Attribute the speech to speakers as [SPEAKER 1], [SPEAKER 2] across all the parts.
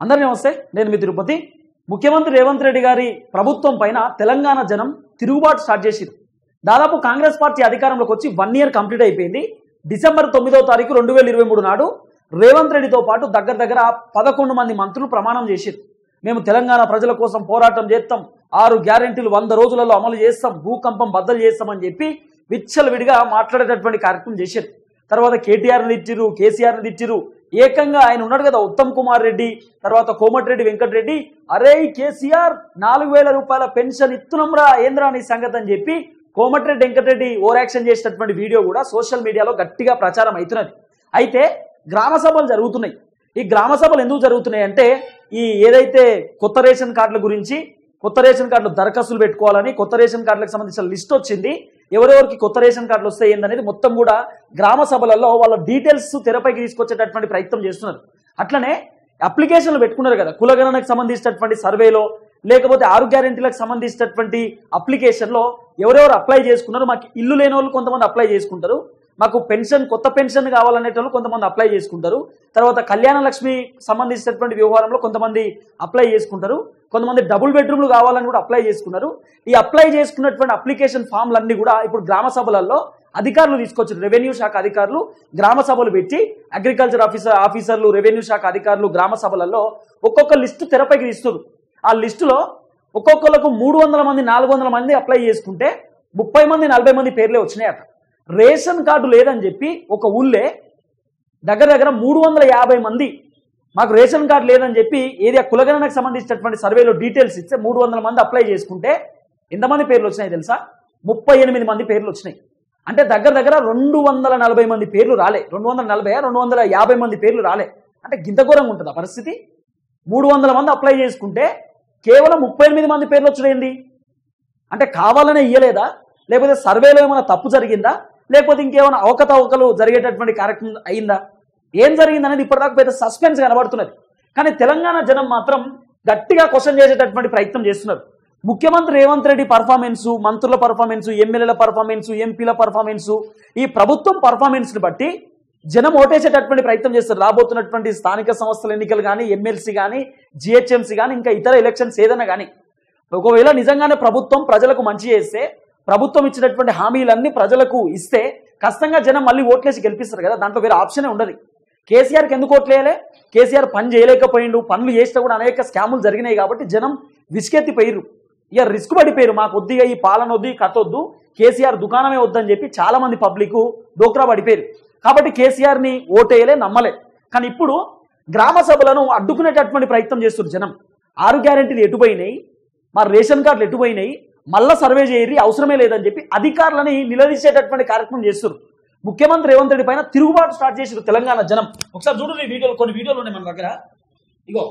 [SPEAKER 1] అందరికీ నమస్తే, నేను మీ తిరుపతి. ముఖ్యమంత్రి రేవంత్ రెడ్డి గారి ప్రభుత్వం పైన తెలంగాణ జనం తిరుగుబాటు స్టార్ట్ చేసింది. దాదాపు కాంగ్రెస్ పార్టీ అధికారంలోకి వచ్చి 1 ఇయర్ కంప్లీట్ అయిపోయింది. డిసెంబర్ 9వ తారీఖు 2023 నాడు రేవంత్ రెడ్డితో పాటు దగ్గర 11 మంది మంత్రులు ప్రమాణం చేశారు. మేము తెలంగాణ ప్రజల కోసం పోరాటం చేస్తాం, 6 గ్యారెంటీలు 100 రోజులలో అమలు చేస్తాం, భూకంపం బద్దలు చేస్తామని చెప్పి విచ్చలవిడిగా మాట్లాడేటటువంటి కార్యక్రమం చేశారు. తర్వాత కేటీఆర్ని తిట్టిరు, కేసీఆర్ని తిట్టిరు. ఏకంగా ఆయన ఉన్నాడు కదా ఉత్తమ్ కుమార్ రెడ్డి, తర్వాత కోమటిరెడ్డి వెంకటరెడ్డి, అరే కేసీఆర్ 4000 రూపాయల పెన్షన్ ఇస్తున్నాంరా, ఏంద్రా నీ సంగతి అని చెప్పి కోమటిరెడ్డి వెంకటరెడ్డి ఓవర్ యాక్షన్ చేసినటువంటి వీడియో కూడా సోషల్ మీడియాలో గట్టిగా ప్రచారం అవుతున్నది. అయితే గ్రామ సభలు జరుగుతున్నాయి. ఈ గ్రామ సభలు ఎందుకు జరుగుతున్నాయి అంటే ఈ ఏదైతే కొత్త రేషన్ కార్డుల గురించి, కొత్త రేషన్ కార్డులు దరఖాస్తులు పెట్టుకోవాలని కొత్త రేషన్ కార్డులకు సంబంధించిన లిస్ట్ వచ్చింది. ఎవరెవరికి కొత్త రేషన్ కార్డులు వస్తాయి ఏందనేది మొత్తం కూడా గ్రామ సభలలో వాళ్ళ డీటెయిల్స్ తెరపైకి తీసుకొచ్చేటటువంటి ప్రయత్నం చేస్తున్నారు. అట్లనే అప్లికేషన్లు పెట్టుకున్నారు కదా, కులగణనకు సంబంధించినటువంటి సర్వేలో లేకపోతే 6 గ్యారెంటీలకు సంబంధించినటువంటి అప్లికేషన్లో ఎవరెవరు అప్లై చేసుకున్నారు, మాకు ఇల్లు లేని వాళ్ళు కొంతమంది అప్లై చేసుకుంటారు, మాకు పెన్షన్ కొత్త పెన్షన్ కావాలనేటోళ్ళు కొంతమంది అప్లై చేసుకుంటారు, తర్వాత కళ్యాణ లక్ష్మి సంబంధించినటువంటి వ్యవహారంలో కొంతమంది అప్లై చేసుకుంటారు, కొంతమంది డబుల్ బెడ్రూమ్లు కావాలని కూడా అప్లై చేసుకున్నారు. ఈ అప్లై చేసుకున్నటువంటి అప్లికేషన్ ఫామ్లన్నీ కూడా ఇప్పుడు గ్రామ సభలలో అధికారులు తీసుకొచ్చారు. రెవెన్యూ శాఖ అధికారులు గ్రామ సభలు పెట్టి అగ్రికల్చర్ ఆఫీసర్లు, రెవెన్యూ శాఖ అధికారులు గ్రామ సభలలో ఒక్కొక్క లిస్టు తెరపైకి తీస్తారు. ఆ లిస్టులో ఒక్కొక్కరికి 300 మంది 400 మంది అప్లై చేసుకుంటే 30 మంది 40 మంది పేర్లే వచ్చినాయట. రేషన్ కార్డు లేదని చెప్పి ఒక ఊళ్ళే దగ్గర 350 మంది మాకు రేషన్ కార్డు లేదని చెప్పి ఏరియా కులగణనకు సంబంధించినటువంటి సర్వేలో డీటెయిల్స్ ఇస్తే 300 మంది అప్లై చేసుకుంటే ఎంతమంది పేర్లు వచ్చినాయి తెలుసా? 38 మంది పేర్లు వచ్చినాయి. అంటే దగ్గర 240 మంది పేర్లు రాలే. 250 మంది పేర్లు రాలే. అంటే గింత ఘోరంగా ఉంటుంది ఆ పరిస్థితి. 300 మంది అప్లై చేసుకుంటే కేవలం 38 మంది పేర్లు వచ్చినాయింది. అంటే కావాలనే ఇయ్యలేదా, లేకపోతే సర్వేలో ఏమైనా తప్పు జరిగిందా, లేకపోతే ఇంకేమైనా అవకతవకలు జరిగేటటువంటి కార్యక్రమం అయిందా, ఏం జరిగింది అనేది ఇప్పటిదాకా పెద్ద సస్పెన్స్ కనబడుతున్నది. కానీ తెలంగాణ జనం మాత్రం గట్టిగా క్వశ్చన్ చేసేటటువంటి ప్రయత్నం చేస్తున్నారు. ముఖ్యమంత్రి రేవంత్ రెడ్డి పర్ఫార్మెన్సు, మంత్రుల పర్ఫార్మెన్సు, ఎమ్మెల్యేల పర్ఫార్మెన్సు, ఎంపీల పర్ఫార్మెన్సు, ఈ ప్రభుత్వం పర్ఫార్మెన్స్ని బట్టి జనం ఓటేసేటటువంటి ప్రయత్నం చేస్తారు. రాబోతున్నటువంటి స్థానిక సంస్థల ఎన్నికలు కానీ, ఎమ్మెల్సీ కానీ, జిహెచ్ఎంసీ కానీ, ఇంకా ఇతర ఎలక్షన్స్ ఏదైనా కానీ ఒకవేళ నిజంగానే ప్రభుత్వం ప్రజలకు మంచి చేస్తే, ప్రభుత్వం ఇచ్చినటువంటి హామీలన్నీ ప్రజలకు ఇస్తే ఖచ్చితంగా జనం మళ్ళీ ఓట్లేసి గెలిపిస్తారు కదా. దాంట్లో వేరే ఆప్షనే ఉండదు. కేసీఆర్కి ఎందుకు ఓట్లేయాలి? కేసీఆర్ పని చేయలేకపోయిండు, పనులు చేస్తే కూడా అనేక స్కాములు జరిగినాయి కాబట్టి జనం విసుకెత్తిపోయారు. ఇక రిస్క్ పడిపోయారు. మాకు కొద్దిగా ఈ పాలన వద్దు, ఈ కథ వద్దు, కేసీఆర్ దుకాణమే వద్దని చెప్పి చాలా మంది పబ్లిక్ డోక్రా పడిపోయారు. కాబట్టి కేసీఆర్ని ఓటేయలే, నమ్మలే. కానీ ఇప్పుడు గ్రామ సభలను అడ్డుకునేటటువంటి ప్రయత్నం చేస్తున్నారు జనం. 6 గ్యారెంటీలు ఎటుపోయినాయి, మరి రేషన్ కార్డులు ఎటుపోయినాయి, మళ్ళా సర్వే చేయరి, అవసరమే లేదని చెప్పి అధికారులని నిలదీసేటటువంటి కార్యక్రమం చేస్తున్నారు. ముఖ్యమంత్రి రేవంత్ రెడ్డి పైన తిరుగుబాటు స్టార్ట్ చేసారు తెలంగాణ జనం. ఒకసారి చూడండి ఈ వీడియోలు, కొన్ని వీడియోలు ఉన్నాయి మన దగ్గర. ఇగో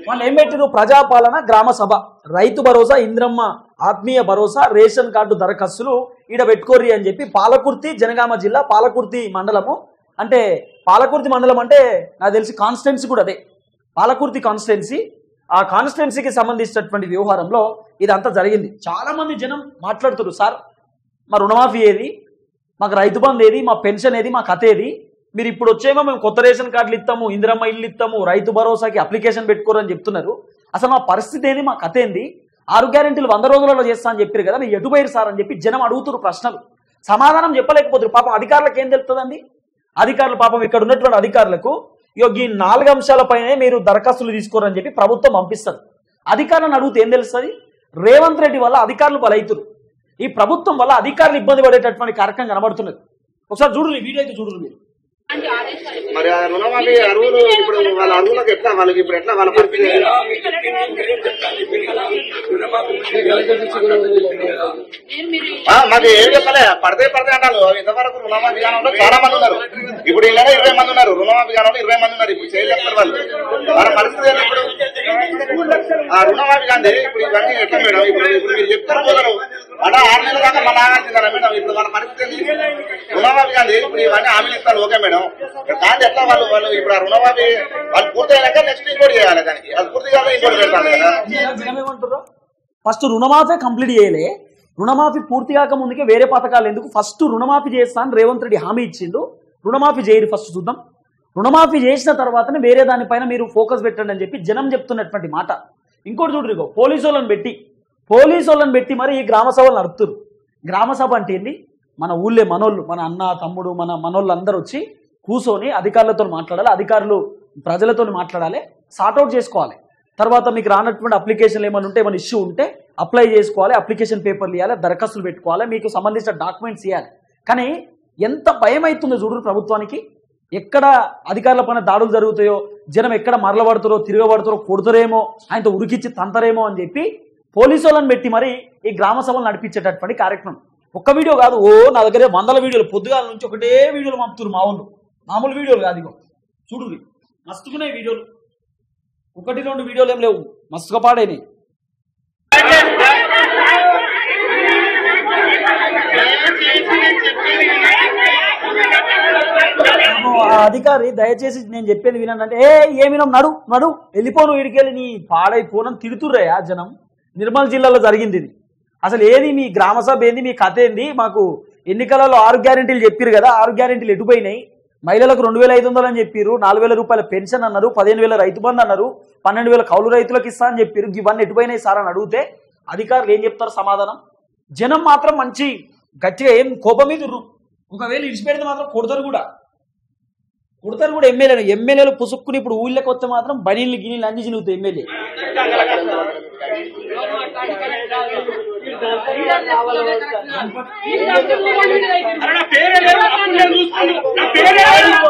[SPEAKER 1] వాళ్ళు ఏం పెట్టారు? ప్రజాపాలన గ్రామ సభ, రైతు భరోసా, ఇంద్రమ్మ ఆత్మీయ భరోసా, రేషన్ కార్డు దరఖాస్తులు ఈడ పెట్టుకోర్రి అని చెప్పి పాలకుర్తి, జనగామ జిల్లా పాలకుర్తి మండలము. అంటే పాలకుర్తి మండలం అంటే నాకు తెలిసి కాన్స్టిట్యున్సీ కూడా అదే, పాలకుర్తి కాన్స్టిట్యున్సీ. ఆ కాన్స్టిట్యున్సీకి సంబంధించినటువంటి వ్యవహారంలో ఇదంతా జరిగింది. చాలా మంది జనం మాట్లాడుతున్నారు, సార్ మా రుణమాఫీ ఏది, మాకు రైతు బంధు ఏది, మా పెన్షన్ ఏది, మా కథ ఏది, మీరు ఇప్పుడు వచ్చేమో మేము కొత్త రేషన్ కార్డులు ఇస్తాము, ఇందిరమ్మ ఇల్లు ఇస్తాము, రైతు భరోసాకి అప్లికేషన్ పెట్టుకోరని చెప్తున్నారు. అసలు మా పరిస్థితి ఏంది, మా కథ ఏంది, 6 గ్యారెంటీలు 100 రోజులలో చేస్తా అని చెప్పారు కదా, మీరు ఎటుపోయారు సార్ అని చెప్పి జనం అడుగుతున్నారు ప్రశ్నలు. సమాధానం చెప్పలేకపోతున్నారు. పాపం అధికారులకు ఏం తెలుస్తుందండి? అధికారులు పాపం ఇక్కడ ఉన్నటువంటి అధికారులకు ఈ 4 అంశాలపైనే మీరు దరఖాస్తులు తీసుకోరని చెప్పి ప్రభుత్వం పంపిస్తుంది. అధికారులను అడిగితే ఏం తెలుస్తుంది? రేవంత్ రెడ్డి వల్ల అధికారులు బలైతురు, ఈ ప్రభుత్వం వల్ల అధికారులు ఇబ్బంది పడేటటువంటి కార్యక్రమం కనబడుతున్నది. ఒకసారి చూడండి ఈ వీడియో అయితే చూడండి మీరు.
[SPEAKER 2] మరి ఆ రుణమాఫీ అరువులు ఇప్పుడు వాళ్ళ అరువులకు ఎట్లా, వాళ్ళకి ఇప్పుడు ఎట్లా వాళ్ళ పరిస్థితి? మాకు ఏం చెప్పలే, పడితే అంటారు. ఇంతవరకు రుణమాఫీ కాలంలో చాలా మంది ఉన్నారు. ఇప్పుడు ఇలా 20 మంది ఉన్నారు, రుణమాఫీ కాలంలో 20 మంది ఉన్నారు. ఇప్పుడు చేయలేస్తారు వాళ్ళు. వాళ్ళ పరిస్థితి ఇప్పుడు ఆ రుణమాఫీ కానీ ఇప్పుడు ఇవన్నీ ఎట్లా మేడం? ఇప్పుడు మీరు చెప్తారు పోతారు అలా 6 నెలల దాకా మళ్ళీ ఆగాల్సిందా మేడం? ఇప్పుడు వాళ్ళ పరిస్థితి రుణమాఫీ కానీ ఇప్పుడు ఇవన్నీ హామీలు ఇస్తారు, ఓకే మేడం. కానీ ఎట్లా వాళ్ళు ఇప్పుడు ఆ రుణమాఫీ వాళ్ళు పూర్తి అయ్యాక నెక్స్ట్ ఇంకోటి చేయాలి, దానికి అది పూర్తి కాదు ఇంకోటి పెడతాను కదా.
[SPEAKER 1] ఫస్ట్ రుణమాఫీ కంప్లీట్ చేయలే, రుణమాఫీ పూర్తి కాక ముందుకే వేరే పథకాలు ఎందుకు, ఫస్ట్ రుణమాఫీ చేస్తాను రేవంత్ రెడ్డి హామీ ఇచ్చిండు, రుణమాఫీ చేయరు ఫస్ట్ చూద్దాం, రుణమాఫీ చేసిన తర్వాతనే వేరే దానిపైన మీరు ఫోకస్ పెట్టండి అని చెప్పి జనం చెప్తున్నటువంటి మాట. ఇంకోటి చూడరు, పోలీసు వాళ్ళని పెట్టి మరి ఈ గ్రామ సభలు నడుపుతారు. గ్రామ సభ అంటే ఏంది, మన ఊళ్ళే మనోళ్ళు, మన అన్న తమ్ముడు మనోళ్ళు అందరూ వచ్చి కూర్చొని అధికారులతో మాట్లాడాలి, అధికారులు ప్రజలతో మాట్లాడాలి, సార్ట్అవుట్ చేసుకోవాలి. తర్వాత మీకు రానటువంటి అప్లికేషన్లు ఏమైనా ఉంటే, ఏమైనా ఇష్యూ ఉంటే అప్లై చేసుకోవాలి, అప్లికేషన్ పేపర్లు ఇవ్వాలి, దరఖాస్తులు పెట్టుకోవాలి, మీకు సంబంధించిన డాక్యుమెంట్స్ ఇవ్వాలి. కానీ ఎంత భయం అవుతుందో చూడరు ప్రభుత్వానికి. ఎక్కడ అధికారుల పైన దాడులు జరుగుతాయో, జనం ఎక్కడ మరలబడుతారో, తిరగబడుతారో, కొడుతారేమో, ఆయనతో ఉరికిచ్చి తంతరేమో అని చెప్పి పోలీసు వాళ్ళని పెట్టి మరి ఈ గ్రామ సభలు నడిపించేటటువంటి కార్యక్రమం. ఒక్క వీడియో కాదు, నా దగ్గర వందల వీడియోలు, పొద్దుగాల నుంచి ఒకటే వీడియోలు పంపుతున్నారు మా ఊళ్ళు. మామూలు వీడియోలు కాదు, ఇగో చూడు మస్తుకున్నాయి వీడియోలు, 1-2 వీడియోలు ఏం లేవు, మస్తుగా పాడైనాయి. ఆ అధికారి దయచేసి నేను చెప్పేది వినండి అంటే, ఏమినా నడు వెళ్ళిపోను, వీడికెళ్ళి నీ పాడైపోనని తిడుతుర్రయ్యా జనం. నిర్మల్ జిల్లాలో జరిగింది ఇది. అసలు ఏది మీ గ్రామ సభ ఏంది, మీ కథ ఏంది? మాకు ఎన్నికలలో 6 గ్యారెంటీలు చెప్పారు కదా, 6 గ్యారెంటీలు ఎటుపోయినాయి? మహిళలకు 2500 అని చెప్పారు, 4000 రూపాయల పెన్షన్ అన్నారు, 15,000 రైతు బంధు అన్నారు, 12,000 కౌలు రైతులకు ఇస్తా అని చెప్పారు. ఇవన్నీ ఎటుపోయినాయి సార్ అని అడిగితే అధికారులు ఏం చెప్తారు సమాధానం? జనం మాత్రం మంచి గట్టిగా ఏం కోపం మీద ఉర్రు. ఒకవేళ ఇడిచిపెడితే మాత్రం కొడతారు కూడా ఎమ్మెల్యేలు పుసుక్కుని ఇప్పుడు ఊళ్ళకి వస్తే మాత్రం బనీళ్ళు గిన్నీళ్ళు అన్ని చినుగుతాయి ఎమ్మెల్యే.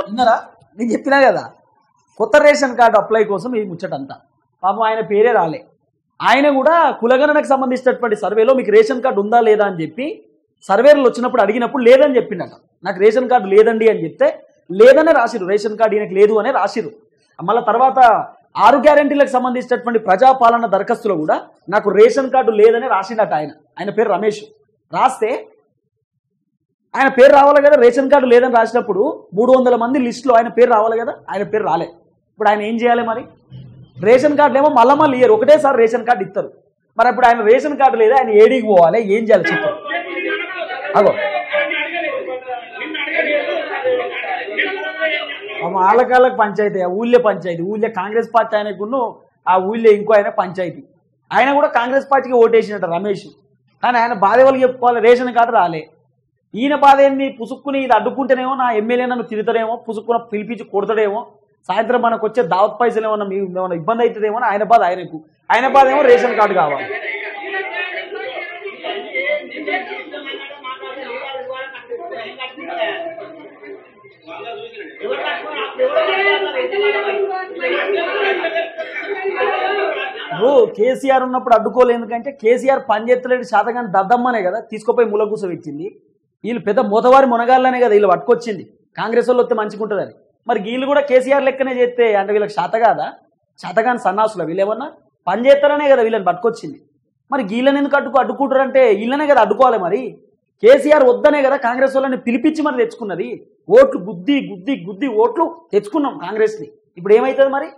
[SPEAKER 1] విన్నారా, నేను చెప్పినా కదా, కొత్త రేషన్ కార్డు అప్లై కోసం ఈ ముచ్చటంతా. పాపం ఆయన పేరే రాలే. ఆయన కూడా కులగణనకు సంబంధించినటువంటి సర్వేలో మీకు రేషన్ కార్డు ఉందా లేదా అని చెప్పి సర్వేలు వచ్చినప్పుడు అడిగినప్పుడు లేదని చెప్పిండట. నాకు రేషన్ కార్డు లేదండి అని చెప్తే లేదనే రాసిరు, రేషన్ కార్డు ఈయనకు లేదు అనే రాసిరు. మళ్ళీ తర్వాత 6 గ్యారెంటీలకు సంబంధించినటువంటి ప్రజాపాలన దరఖాస్తులో కూడా నాకు రేషన్ కార్డు లేదని రాసిండట. ఆయన పేరు రమేష్. రాస్తే ఆయన పేరు రావాలి కదా, రేషన్ కార్డు లేదని రాసినప్పుడు 300 మంది లిస్టులో ఆయన పేరు రావాలి కదా, ఆయన పేరు రాలే. ఇప్పుడు ఆయన ఏం చేయాలి మరి? రేషన్ కార్డులు ఏమో మళ్ళీ ఇయ్యరు, ఒకటేసారి రేషన్ కార్డు ఇస్తారు. మరి ఇప్పుడు ఆయన రేషన్ కార్డు లేదా, ఆయన ఏడికి పోవాలి, ఏం చేయాలి చెప్పారు? అగో ఆళ్ళకాళ్ళకి పంచాయతీ, ఊళ్ళే పంచాయతీ, ఊళ్ళే కాంగ్రెస్ పార్టీ ఆయనకున్న ఆ ఊళ్ళే ఇంకో ఆయన పంచాయతీ. ఆయన కూడా కాంగ్రెస్ పార్టీకి ఓటేసినట్టు రమేష్. కానీ ఆయన బాధ వాళ్ళకి చెప్పుకోవాలి, రేషన్ కార్డు రాలే. ఈయన బాధ ఏంది, పుసుక్కుని ఇది అడ్డుకుంటేనేమో నా ఎమ్మెల్యే నన్ను తిరుగుతాడేమో, పుసుక్కున పిలిపించి కొడతాడేమో, సాయంత్రం మనకు వచ్చే దావత్ పైసలు ఏమన్నా ఇబ్బంది అవుతుందేమో ఆయన బాధ ఆయనకు. ఆయన బాధ ఏమో రేషన్ కార్డు కావాలి. కేసీఆర్ ఉన్నప్పుడు అడ్డుకోలేదు, ఎందుకంటే కేసీఆర్ పనిచేస్తలేడు, శాతగాని దద్దమ్మనే కదా తీసుకుపోయి మూల కూర్చోబెట్టింది. వీళ్ళు పెద్ద మోతవారి మునగాళ్ళనే కదా వీళ్ళు పట్టుకొచ్చింది, కాంగ్రెస్ వాళ్ళు వస్తే మంచిగుంటుందని. మరి వీళ్ళు కూడా కేసీఆర్ లెక్కనే చేస్తే అంటే వీళ్ళకి శాత కాదా? శాతగాని సన్నాసులు వీళ్ళు ఏమన్నా పని చేస్తారనే కదా వీళ్ళని పట్టుకొచ్చింది. మరి వీళ్ళని ఎందుకు అడ్డుకుంటారంటే వీళ్ళనే కదా అడ్డుకోవాలి. మరి కేసీఆర్ వద్దనే కదా కాంగ్రెస్ వాళ్ళని పిలిపించి మరి తెచ్చుకున్నది. ఓట్లు గుద్ది ఓట్లు తెచ్చుకున్నాం కాంగ్రెస్ని. ఇప్పుడు ఏమవుతుంది మరి?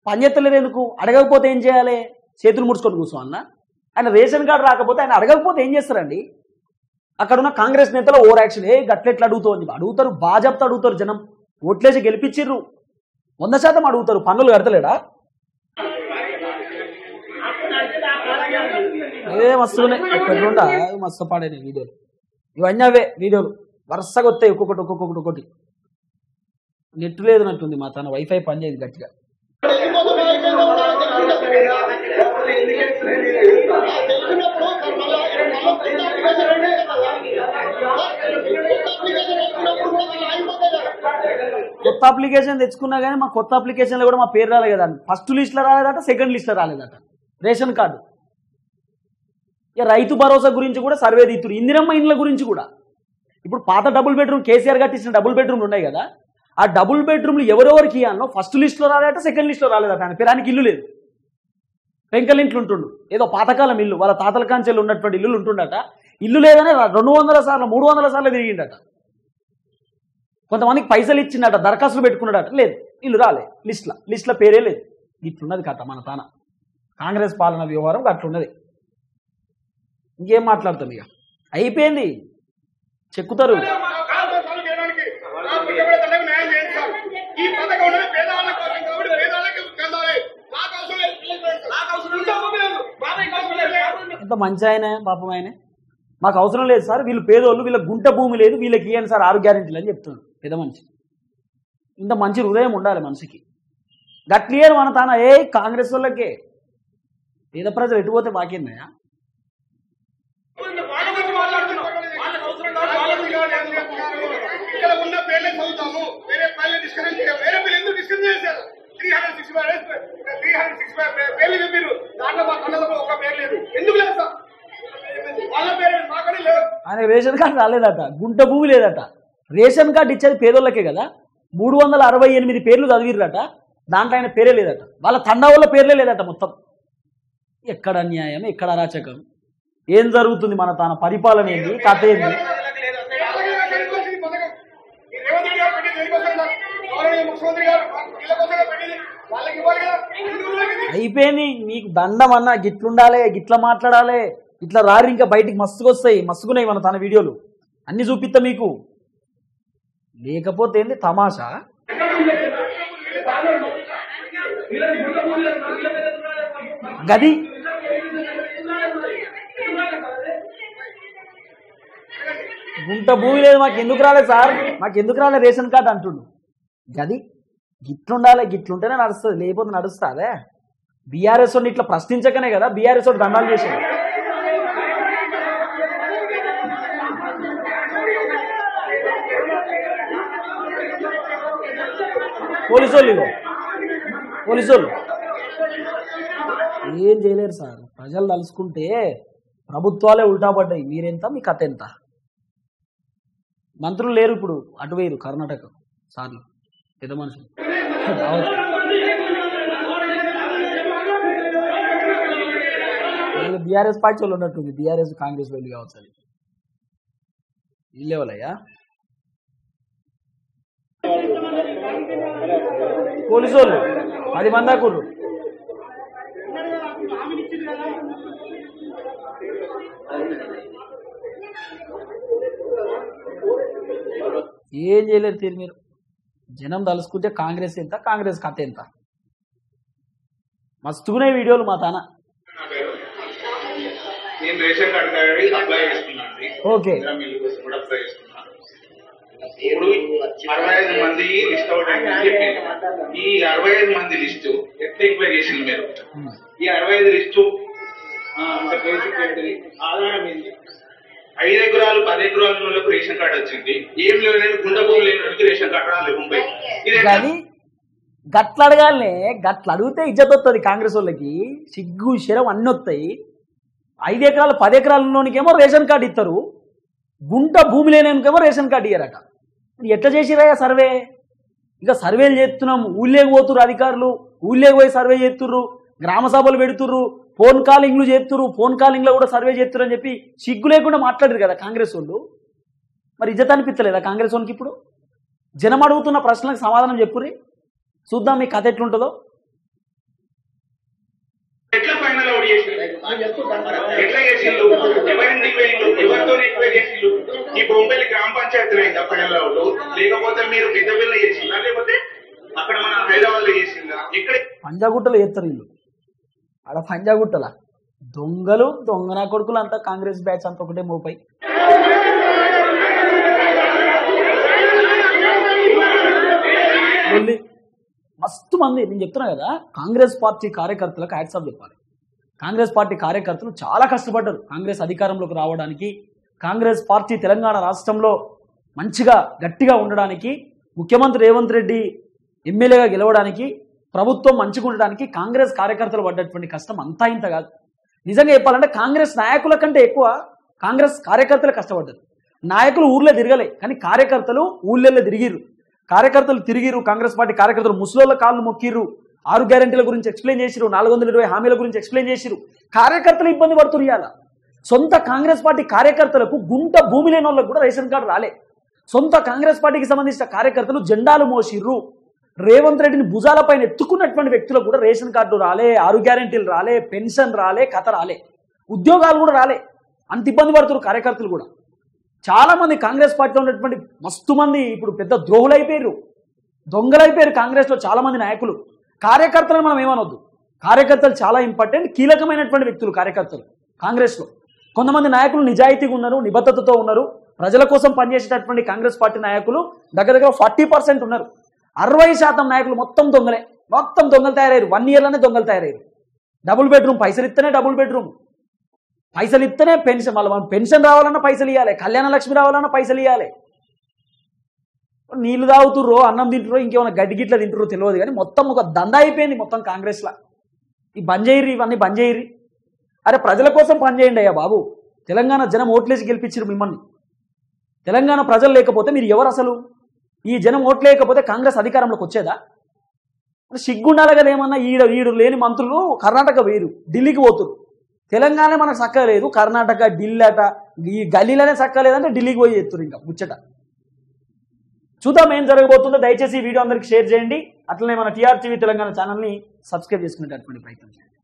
[SPEAKER 1] పనిచేస్తలేదు ఎందుకు? అడగకపోతే ఏం చేయాలి? చేతులు ముడుచుకొని కూర్చోమన్నా? ఆయన రేషన్ కార్డు రాకపోతే ఆయన అడగకపోతే ఏం చేస్తారండి? అక్కడున్న కాంగ్రెస్ నేతలు ఓవర్ యాక్షన్, గట్లెట్లు అడుగుతోంది. అడుగుతారు, బాజాప్తా అడుగుతారు. జనం ఓట్లేసి గెలిపించిర్రు, 100% అడుగుతారు. పన్నులు కడతలేడా? మస్తునే పెట్లుండా మస్తు పాడైన వీడియోలు ఇవన్నీ. అవే వీడియోలు వరుసగా వస్తాయి, ఒక్కొక్కటి. నెట్ లేదు నట్టుంది మా తన, వైఫై పనిచేయదు గట్టిగా. కొత్త అప్లికేషన్ తెచ్చుకున్నా కానీ మా కొత్త అప్లికేషన్లో కూడా మా పేరు రాలేదు కదా. ఫస్ట్ లిస్ట్లో రాలేదట, సెకండ్ లిస్ట్లో రాలేదట రేషన్ కార్డు. ఇక రైతు భరోసా గురించి కూడా సర్వే తీతురు, ఇందిరమ్మ ఇండ్ల గురించి కూడా. ఇప్పుడు పాత డబుల్ బెడ్రూమ్ కేసీఆర్ కట్టించిన డబుల్ బెడ్రూమ్లు ఉన్నాయి కదా, ఆ డబుల్ బెడ్రూమ్లు ఎవరెవరికి అన్నో ఫస్ట్ లిస్ట్లో రాలేదట, సెకండ్ లిస్ట్లో రాలేదట. ఆయన పేరానికి ఇల్లు లేదు, పెంకల్ ఇంట్లు ఉంటుండు, ఏదో పాతకాలం ఇల్లు, వాళ్ళ తాతల కాంచెలు ఉన్నటువంటి ఇల్లులు ఉంటుండట. ఇల్లు లేదని 200 సార్లు 300 సార్లు తిరిగిండట. కొంతమందికి పైసలు ఇచ్చిండట, దరఖాస్తులు పెట్టుకున్నాడట, లేదు ఇల్లు రాలే, లిస్ట్లో పేరే లేదు. ఇట్లున్నది కథ మన తాన కాంగ్రెస్ పాలన వ్యవహారం అట్లున్నది. ఇంకేం మాట్లాడతాం ఇక అయిపోయింది చెక్కుతారు. ఎంత మంచి ఆయన పాపం ఆయన. మాకు అవసరం లేదు సార్, వీళ్ళు పేదోళ్ళు, వీళ్ళకి గుంట భూమి లేదు, వీళ్ళకి ఇవ్వండి సార్ 6 గ్యారెంటీలు అని చెప్తున్నాడు పెద్ద మనిషి. ఇంత మంచి హృదయం ఉండాలి మనిషికి. గట్లియర్ మన తాన కాంగ్రెస్ వాళ్ళకే. పేద ప్రజలు ఎటుపోతే బాకేందయా? ఆయన రేషన్ కార్డు రాలేదట, గుంట భూమి లేదట. రేషన్ కార్డు ఇచ్చేది పేదోళ్ళకే కదా. 368 పేర్లు చదివిర్రట, దాంట్లో ఆయన పేరే లేదట. వాళ్ళ తండావుల పేర్లే లేదట మొత్తం. ఎక్కడ అన్యాయం, ఎక్కడ అరాచకం, ఏం జరుగుతుంది మన తన పరిపాలన ఏంది, కథ ఏంది? అయిపోయింది మీకు దండం అన్న. గిట్లుండాలి, గిట్ల మాట్లాడాలి, ఇట్లా రారు ఇంకా బయటికి మస్తుగా వస్తాయి, మస్తుకున్నాయి మన తన వీడియోలు అన్ని చూపిస్తా మీకు. లేకపోతే ఏంది తమాషా? గది గుంట భూమి లేదు మాకు ఎందుకు రాలేదు సార్, మాకు ఎందుకు రాలేదు రేషన్ కార్డు అంటుండు. గది గిట్లుండాలి, గిట్లుంటేనే నడుస్తుంది, లేకపోతే నడుస్తాదే. బీఆర్ఎస్ వాడిని ఇట్లా ప్రశ్నించకనే కదా బీఆర్ఎస్ వాడు దండాలు చేశాడు. పోలీసోళ్ళు ఏం చేయలేరు సార్. ప్రజలు తలుసుకుంటే ప్రభుత్వాలే ఉల్టా పడ్డాయి. మీరెంత, మీ కథ ఎంత? మంత్రులు లేరు ఇప్పుడు, అటు వేరు కర్ణాటక సార్లు పెద్ద మనుషులు. బీఆర్ఎస్ పార్టీ వాళ్ళు ఉన్నట్టుంది, బీఆర్ఎస్ కాంగ్రెస్ వెళ్ళి కావచ్చు. అది ఇల్లేవాళ్ళయ్యా పోలీసు వాళ్ళు 10 మంది దాకుర్రు. ఏం చేయలేరు తీరు మీరు. జనం తలుసుకుంటే కాంగ్రెస్ ఎంత, కాంగ్రెస్ కథ ఎంత. మస్తుగునే వీడియోలు మా తాన. ఓకే,
[SPEAKER 2] ఇప్పుడు 65 మంది లిస్ట్ అవుట్ అని చెప్పింది. ఈ 65 మంది లిస్టు ఎట్లా ఎంక్వైరీ చేసింది మీరు? ఈ 65 లిస్టు ఆధారం ఏంటి? 5 ఎకరాలు 10 ఎకరాల రేషన్ కార్డు వచ్చింది. ఏం లేని గుండె భూమి లేని రేషన్ కార్డు రాలేదు ముంబై.
[SPEAKER 1] కానీ గట్ల అడగాలనే, గట్ల అడిగితే ఇజ్జత్ వస్తుంది కాంగ్రెస్ వాళ్ళకి. సిగ్గు శరం అన్ని వస్తాయి. 5 ఎకరాలు 10 ఎకరాలలోనికేమో రేషన్ కార్డు ఇస్తారు, గుంట భూమి లేనికేమో రేషన్ కార్డు ఇయ్యారట. ఎట్లా చేసిరయ్యా సర్వే? ఇక సర్వేలు చేస్తున్నాం, ఊళ్ళేకి పోతుర్రు అధికారులు, ఊళ్ళేకి పోయి సర్వే చేస్తుర్రు, గ్రామ సభలు పెడుతుర్రు, ఫోన్ కాలింగ్లు చేస్తుర్రు, ఫోన్ కాలింగ్లో కూడా సర్వే చేస్తుర్రు అని చెప్పి సిగ్గు లేకుండా మాట్లాడారు కదా కాంగ్రెస్ వాళ్ళు. మరి ఇజ్జత్ అనిపించలేదా కాంగ్రెస్ వాళ్ళకి? ఇప్పుడు జనం అడుగుతున్న ప్రశ్నలకు సమాధానం చెప్పుర్రి, చూద్దాం మీ కథ ఎట్లుంటుందో.
[SPEAKER 2] గ్రామ పంచాయతీ లేకపోతే మీరు పెద్దపల్లి చేసిందా, లేకపోతే అక్కడ మన హైదరాబాద్ లో చేసిందా? ఇక్కడ
[SPEAKER 1] పంజాగుట్టలు చేస్తారు వీళ్ళు. ఆడ పంజాగుట్టల దొంగలు, దొంగనా కొడుకులు అంతా కాంగ్రెస్ బ్యాచ్ అంతా ఒకటే మోపై. మస్తు మంది, నేను చెప్తున్నా కదా, కాంగ్రెస్ పార్టీ కార్యకర్తలకు హ్యాట్స్ ఆఫ్ చెప్పాలి. కాంగ్రెస్ పార్టీ కార్యకర్తలు చాలా కష్టపడ్డారు కాంగ్రెస్ అధికారంలోకి రావడానికి, కాంగ్రెస్ పార్టీ తెలంగాణ రాష్ట్రంలో మంచిగా గట్టిగా ఉండడానికి, ముఖ్యమంత్రి రేవంత్ రెడ్డి ఎమ్మెల్యేగా గెలవడానికి, ప్రభుత్వం మంచిగా ఉండడానికి కాంగ్రెస్ కార్యకర్తలు పడ్డటువంటి కష్టం అంతా ఇంత కాదు. నిజంగా చెప్పాలంటే కాంగ్రెస్ నాయకుల కంటే ఎక్కువ కాంగ్రెస్ కార్యకర్తలు కష్టపడ్డారు. నాయకులు ఊర్లో తిరగలే, కానీ కార్యకర్తలు ఊళ్ళల్లో తిరిగిర్రు. కార్యకర్తలు తిరిగిరు, కాంగ్రెస్ పార్టీ కార్యకర్తలు ముసలోళ్ళ కాళ్ళు మొక్కిర్రు, 6 గ్యారెంటీల గురించి ఎక్స్ప్లెయిన్ చేసిరు, 420 హామీల గురించి ఎక్స్ప్లెయిన్ చేసిరు. కార్యకర్తలు ఇబ్బంది పడుతున్నారు. ఇవాళ సొంత కాంగ్రెస్ పార్టీ కార్యకర్తలకు గుంట భూమి లేని వాళ్ళకు కూడా రేషన్ కార్డు రాలే. సొంత కాంగ్రెస్ పార్టీకి సంబంధించిన కార్యకర్తలు జెండాలు మోసిర్రు, రేవంత్ రెడ్డిని భుజాలపైన ఎత్తుకున్నటువంటి వ్యక్తులకు కూడా రేషన్ కార్డు రాలే, 6 గ్యారెంటీలు రాలే, పెన్షన్ రాలే, కథ రాలే, ఉద్యోగాలు కూడా రాలే. అంత ఇబ్బంది పడుతున్నారు కార్యకర్తలు కూడా. చాలామంది కాంగ్రెస్ పార్టీలో ఉన్నటువంటి మస్తు మంది ఇప్పుడు పెద్ద ద్రోహులైపోయారు, దొంగలైపోయారు కాంగ్రెస్లో చాలామంది నాయకులు. కార్యకర్తలను మనం ఏమనొద్దు, కార్యకర్తలు చాలా ఇంపార్టెంట్, కీలకమైనటువంటి వ్యక్తులు కార్యకర్తలు కాంగ్రెస్లో. కొంతమంది నాయకులు నిజాయితీగా ఉన్నారు, నిబద్ధతతో ఉన్నారు, ప్రజల కోసం పనిచేసేటటువంటి కాంగ్రెస్ పార్టీ నాయకులు దగ్గర 40% ఉన్నారు. 60% నాయకులు మొత్తం దొంగలే, మొత్తం దొంగలు తయారయ్యారు. 1 ఇయర్లోనే దొంగలు తయారయ్యారు. డబుల్ బెడ్రూమ్ పైసలు ఇస్తేనే డబుల్ బెడ్రూమ్, పైసలు ఇస్తేనే పెన్షన్, మళ్ళీ మనం పెన్షన్ రావాలన్నా పైసలు ఇవ్వాలి, కళ్యాణ లక్ష్మి రావాలన్నా పైసలు ఇవ్వాలి. నీళ్లు తాగుతుర్రో అన్నం తింటుర్రో ఇంకేమైనా గడ్డి గిట్ల తింటుర్రో తెలియదు, కానీ మొత్తం ఒక దందా అయిపోయింది మొత్తం కాంగ్రెస్లో. ఈ బంద్ చేయరు, ఇవన్నీ బంద్ చేయరు. అరే ప్రజల కోసం పనిచేయండి అయ్యా బాబు. తెలంగాణ జనం ఓట్లేసి గెలిపించారు మిమ్మల్ని. తెలంగాణ ప్రజలు లేకపోతే మీరు ఎవరు అసలు? ఈ జనం ఓట్లు లేకపోతే కాంగ్రెస్ అధికారంలోకి వచ్చేదా? సిగ్గుండాలి కదా ఏమన్నా. ఈడు లేని మంత్రులు కర్ణాటక వేరు, ఢిల్లీకి పోతురు. తెలంగాణ మనకు చక్కలేదు, కర్ణాటక ఢిల్లీ అట, ఈ గల్లీలోనే చక్కలేదంటే ఢిల్లీకి పోయి చేస్తున్నారు. ఇంకా ముచ్చట చూద్దాం ఏం జరగబోతుందో. దయచేసి ఈ వీడియో అందరికి షేర్ చేయండి. అట్లనే మన టీఆర్టీవీ తెలంగాణ ఛానల్ని సబ్స్క్రైబ్ చేసుకునేటటువంటి ప్రయత్నం చేయండి.